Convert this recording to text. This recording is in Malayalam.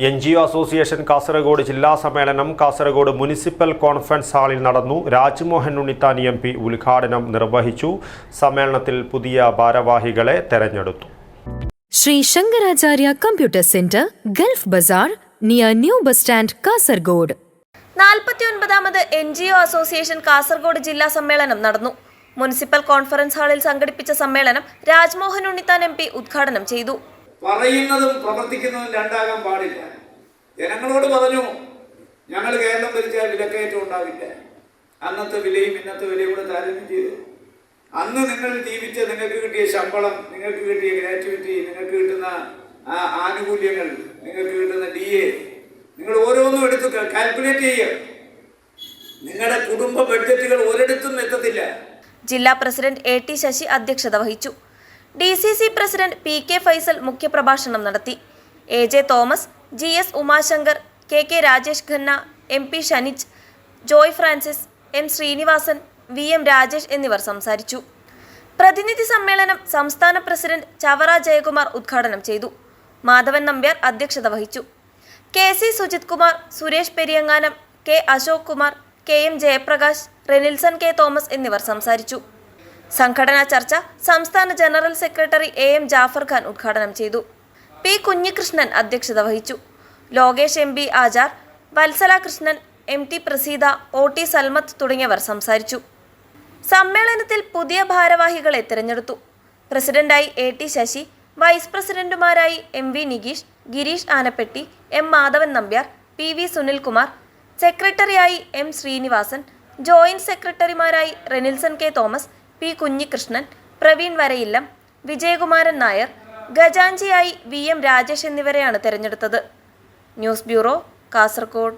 NGO അസോസിയേഷൻ കാസർഗോഡ് ജില്ലാ സമ്മേളനം കാസർഗോഡ് മുനിസിപ്പൽ കോൺഫറൻസ് ഹാളിൽ നടന്നു. രാജ്മോഹൻ ഉണ്ണിത്താൻ MP ഉദ്ഘാടനം നിർവഹിച്ചു. സമ്മേളനത്തിൽ പുതിയ ഭാരവാഹികളെ തെരഞ്ഞെടുത്തു. Shri Shankaracharya computer centre, Gulf Bazar, near new bus stand, Kasaragod. 49ാമത് NGO അസോസിയേഷൻ കാസർഗോഡ് ജില്ലാ സമ്മേളനം നടന്നു. മുനിസിപ്പൽ കോൺഫറൻസ് ഹാളിൽ സംഘടിപ്പിച്ച സമ്മേളനം രാജ്മോഹൻ ഉണ്ണിത്താൻ MP ഉദ്ഘാടനം ചെയ്തു. പറയുന്നതും പ്രവർത്തിക്കുന്നതും രണ്ടാകാൻ പാടില്ല. ജനങ്ങളോട് പറഞ്ഞു, ഞങ്ങൾ കേരളം ഭരിച്ചാൽ വിലക്കയറ്റം ഉണ്ടാവില്ല. അന്നത്തെ വിലയും ഇന്നത്തെ വിലയും കൂടെ താരതമ്യം ചെയ്തു. അന്ന് നിങ്ങൾ ജീവിച്ച, നിങ്ങൾക്ക് കിട്ടിയ ശമ്പളം, നിങ്ങൾക്ക് കിട്ടിയ ഗ്രാറ്റുവിറ്റി, നിങ്ങൾക്ക് കിട്ടുന്ന ആനുകൂല്യങ്ങൾ, നിങ്ങൾക്ക് കിട്ടുന്ന DA, നിങ്ങൾ ഓരോന്നും എടുത്ത് കാൽക്കുലേറ്റ് ചെയ്യുക. നിങ്ങളുടെ കുടുംബ ബഡ്ജറ്റുകൾ ഒരിടത്തും എത്തത്തില്ല. ജില്ലാ പ്രസിഡന്റ് AT ശശി അധ്യക്ഷത വഹിച്ചു. DCC പ്രസിഡന്റ് PK ഫൈസൽ മുഖ്യപ്രഭാഷണം നടത്തി. AJ Thomas, GS Umashankar, KK Rajesh Khanna, MP Shanij, Joy Francis, M Srinivasan, VM Rajesh എന്നിവർ സംസാരിച്ചു. പ്രതിനിധി സമ്മേളനം സംസ്ഥാന പ്രസിഡന്റ് ചവറ ജയകുമാർ ഉദ്ഘാടനം ചെയ്തു. മാധവൻ നമ്പ്യാർ അധ്യക്ഷത വഹിച്ചു. KC Sujith Kumar, Suresh Periyanganam, K Ashok Kumar, KM Jayaprakash, Renilson K Thomas എന്നിവർ സംസാരിച്ചു. സംഘടനാ ചർച്ച സംസ്ഥാന general secretary AM Jafar Khan ഉദ്ഘാടനം ചെയ്തു. P കുഞ്ഞികൃഷ്ണൻ അധ്യക്ഷത വഹിച്ചു. Lokesh MB Achar, Vatsala Krishnan, MT Praseetha, OT Salmath തുടങ്ങിയവർ സംസാരിച്ചു. സമ്മേളനത്തിൽ പുതിയ ഭാരവാഹികളെ തിരഞ്ഞെടുത്തു. പ്രസിഡന്റായി AT ശശി, വൈസ് പ്രസിഡന്റുമാരായി MV Nikeesh, Girish Anappetti, M Madhavan Nambiar, PV Sunilkumar, സെക്രട്ടറിയായി M ശ്രീനിവാസൻ, ജോയിന്റ് സെക്രട്ടറിമാരായി Renilson K Thomas, P Kunhikrishnan, Praveen Varayillam, Vijayakumaran Nair, ഖജാൻജിയായി VM രാജേഷ് എന്നിവരെയാണ് തെരഞ്ഞെടുത്തത്. News bureau, Kasaragod.